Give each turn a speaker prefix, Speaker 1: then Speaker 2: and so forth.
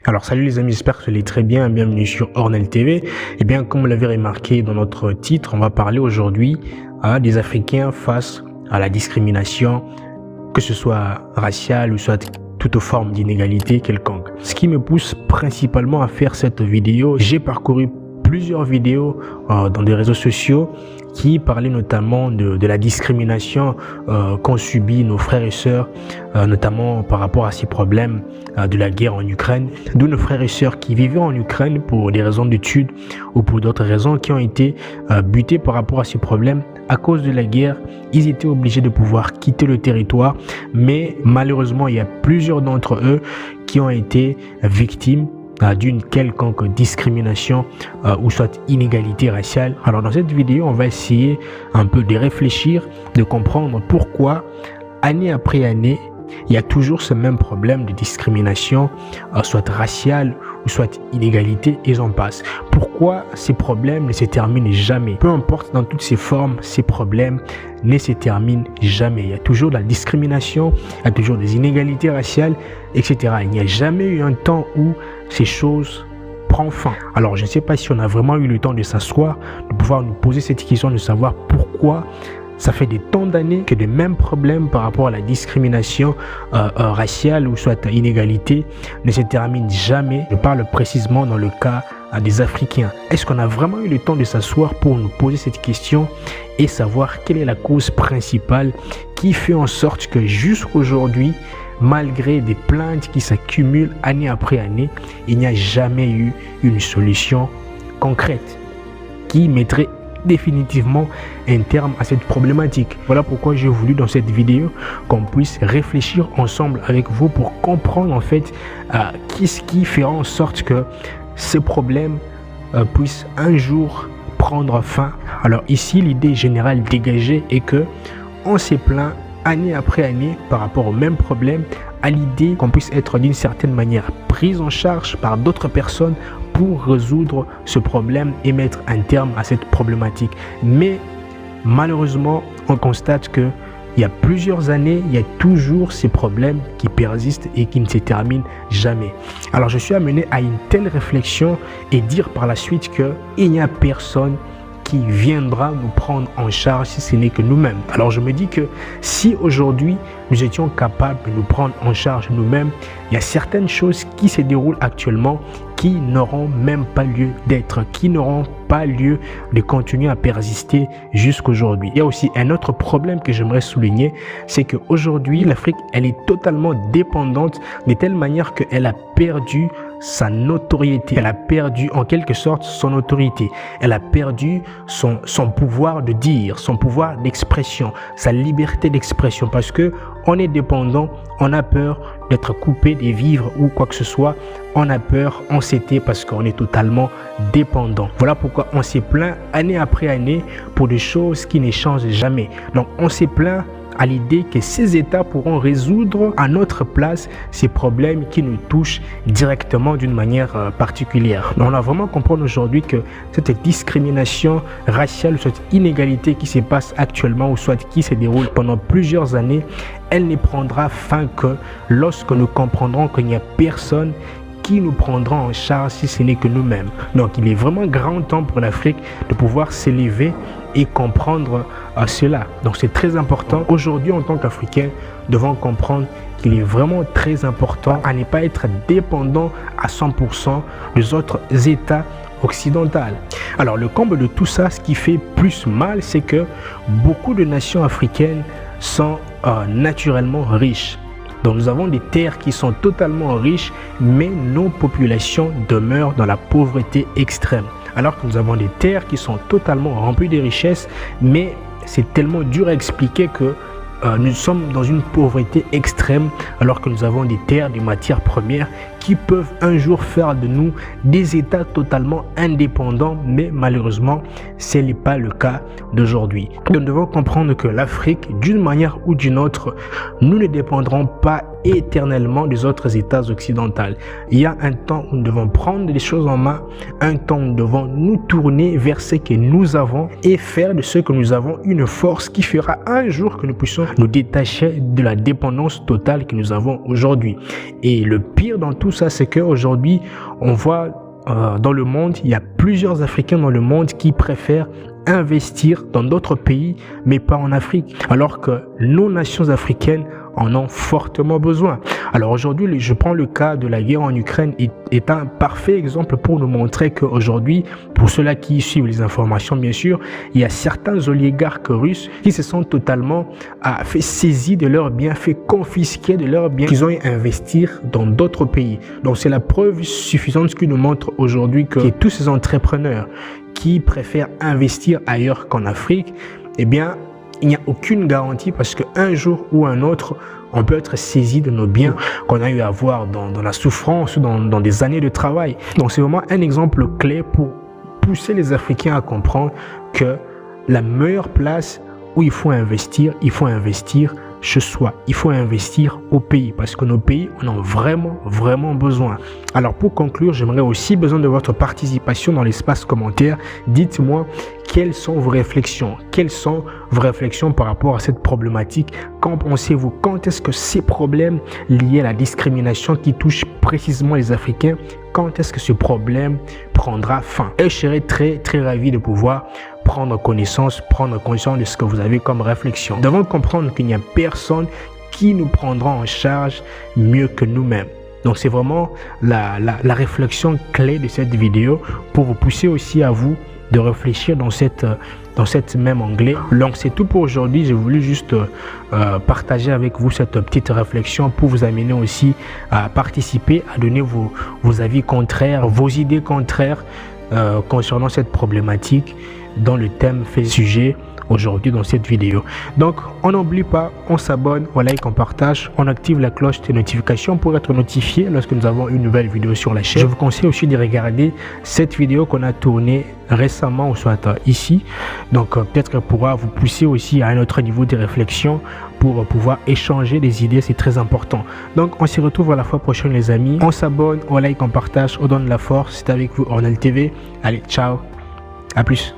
Speaker 1: Alors salut les amis, j'espère que vous allez très bien, bienvenue sur Ornel TV. Et bien comme vous l'avez remarqué dans notre titre, on va parler aujourd'hui des Africains face à la discrimination, que ce soit raciale ou soit toute forme d'inégalité quelconque. Ce qui me pousse principalement à faire cette vidéo, j'ai parcouru plusieurs vidéos dans des réseaux sociaux qui parlaient notamment de la discrimination qu'ont subi nos frères et sœurs, notamment par rapport à ces problèmes de la guerre en Ukraine, d'où nos frères et sœurs qui vivaient en Ukraine pour des raisons d'études ou pour d'autres raisons qui ont été butés par rapport à ces problèmes. À cause de la guerre, ils étaient obligés de pouvoir quitter le territoire, mais malheureusement, il y a plusieurs d'entre eux qui ont été victimes d'une quelconque discrimination ou soit inégalité raciale. Alors dans cette vidéo, on va essayer un peu de réfléchir, de comprendre pourquoi année après année, il y a toujours ce même problème de discrimination, soit raciale ou soit inégalité, et j'en passe. Pourquoi ces problèmes ne se terminent jamais? Peu importe dans toutes ces formes, ces problèmes ne se terminent jamais. Il y a toujours de la discrimination, il y a toujours des inégalités raciales, etc. Il n'y a jamais eu un temps où ces choses prennent fin. Alors je ne sais pas si on a vraiment eu le temps de s'asseoir, de pouvoir nous poser cette question, de savoir pourquoi ça fait des temps d'années que les mêmes problèmes par rapport à la discrimination raciale ou soit à inégalité ne se terminent jamais. Je parle précisément dans le cas des Africains. Est-ce qu'on a vraiment eu le temps de s'asseoir pour nous poser cette question et savoir quelle est la cause principale qui fait en sorte que jusqu'aujourd'hui, malgré des plaintes qui s'accumulent année après année, il n'y a jamais eu une solution concrète qui mettrait définitivement un terme à cette problématique. Voilà pourquoi j'ai voulu dans cette vidéo qu'on puisse réfléchir ensemble avec vous pour comprendre en fait qu'est-ce qui fera en sorte que ce problème puisse un jour prendre fin. Alors ici, l'idée générale dégagée est que on s'est plaint année après année par rapport au même problème, à l'idée qu'on puisse être d'une certaine manière prise en charge par d'autres personnes pour résoudre ce problème et mettre un terme à cette problématique. Mais malheureusement, on constate que il y a plusieurs années, il y a toujours ces problèmes qui persistent et qui ne se terminent jamais. Alors je suis amené à une telle réflexion et dire par la suite qu'il n'y a personne qui viendra nous prendre en charge si ce n'est que nous-mêmes. Alors je me dis que si aujourd'hui nous étions capables de nous prendre en charge nous-mêmes, il y a certaines choses qui se déroulent actuellement qui n'auront même pas lieu d'être, qui n'auront pas lieu de continuer à persister jusqu'aujourd'hui. Il y a aussi un autre problème que j'aimerais souligner, c'est qu'aujourd'hui l'Afrique, elle est totalement dépendante de telle manière qu'elle a perdu sa notoriété, elle a perdu en quelque sorte son autorité, elle a perdu son pouvoir de dire, son pouvoir d'expression, sa liberté d'expression, parce que on est dépendant, on a peur d'être coupé des vivres ou quoi que ce soit, on a peur, on s'était parce qu'on est totalement dépendant. Voilà pourquoi on s'est plaint année après année pour des choses qui ne changent jamais. Donc on s'est plaint à l'idée que ces États pourront résoudre à notre place ces problèmes qui nous touchent directement d'une manière particulière. Donc on a vraiment compris aujourd'hui que cette discrimination raciale, cette inégalité qui se passe actuellement ou soit qui se déroule pendant plusieurs années, elle ne prendra fin que lorsque nous comprendrons qu'il n'y a personne qui nous prendra en charge si ce n'est que nous-mêmes. Donc il est vraiment grand temps pour l'Afrique de pouvoir s'élever et comprendre cela. Donc c'est très important. Aujourd'hui, en tant qu'Africains, nous devons comprendre qu'il est vraiment très important à ne pas être dépendant à 100% des autres États occidentaux. Alors le comble de tout ça, ce qui fait plus mal, c'est que beaucoup de nations africaines sont naturellement riches. Donc nous avons des terres qui sont totalement riches, mais nos populations demeurent dans la pauvreté extrême. Alors que nous avons des terres qui sont totalement remplies de richesses, mais c'est tellement dur à expliquer que nous sommes dans une pauvreté extrême alors que nous avons des terres, des matières premières qui peuvent un jour faire de nous des États totalement indépendants, mais malheureusement, ce n'est pas le cas d'aujourd'hui. Nous devons comprendre que l'Afrique, d'une manière ou d'une autre, nous ne dépendrons pas éternellement des autres États occidentaux. Il y a un temps où nous devons prendre les choses en main, un temps où nous devons nous tourner vers ce que nous avons et faire de ce que nous avons une force qui fera un jour que nous puissions nous détacher de la dépendance totale que nous avons aujourd'hui. Et le pire dans tout ça, c'est qu'aujourd'hui, on voit dans le monde, il y a plusieurs Africains dans le monde qui préfèrent investir dans d'autres pays, mais pas en Afrique, alors que nos nations africaines en ont fortement besoin. Alors aujourd'hui, je prends le cas de la guerre en Ukraine, est un parfait exemple pour nous montrer qu'aujourd'hui, pour ceux-là qui suivent les informations, bien sûr, il y a certains oligarques russes qui se sont totalement fait saisir de leurs biens, fait confisquer de leurs biens qu'ils ont investi dans d'autres pays. Donc c'est la preuve suffisante qui nous montre aujourd'hui que tous ces entrepreneurs qui préfèrent investir ailleurs qu'en Afrique, eh bien, il n'y a aucune garantie parce qu'un jour ou un autre, on peut être saisi de nos biens qu'on a eu à voir dans la souffrance ou dans des années de travail. Donc c'est vraiment un exemple clé pour pousser les Africains à comprendre que la meilleure place où il faut investir chez soi. Il faut investir au pays parce que nos pays en ont vraiment besoin. Alors pour conclure, j'aimerais aussi besoin de votre participation dans l'espace commentaire. Dites-moi quelles sont vos réflexions. Quelles sont vos réflexions par rapport à cette problématique? Qu'en pensez-vous? Quand est-ce que ces problèmes liés à la discrimination qui touchent précisément les Africains, quand est-ce que ce problème prendra fin? Et je serai très ravi de pouvoir prendre conscience de ce que vous avez comme réflexion. Nous devons comprendre qu'il n'y a personne qui nous prendra en charge mieux que nous-mêmes. Donc c'est vraiment la réflexion clé de cette vidéo pour vous pousser aussi à vous de réfléchir dans cette même anglais. Donc c'est tout pour aujourd'hui. J'ai voulu juste partager avec vous cette petite réflexion pour vous amener aussi à participer, à donner vos avis contraires, vos idées contraires concernant cette problématique dans le thème fait sujet aujourd'hui dans cette vidéo. Donc on n'oublie pas, on s'abonne, on like, on partage, on active la cloche de notification pour être notifié lorsque nous avons une nouvelle vidéo sur la chaîne. Je vous conseille aussi de regarder cette vidéo qu'on a tournée récemment ou soit ici. Donc peut-être qu'elle pourra vous pousser aussi à un autre niveau de réflexion pour pouvoir échanger des idées, c'est très important. Donc on se retrouve à la fois prochaine les amis. On s'abonne, on like, on partage, on donne la force. C'est avec vous Ornel TV. Allez, ciao, à plus.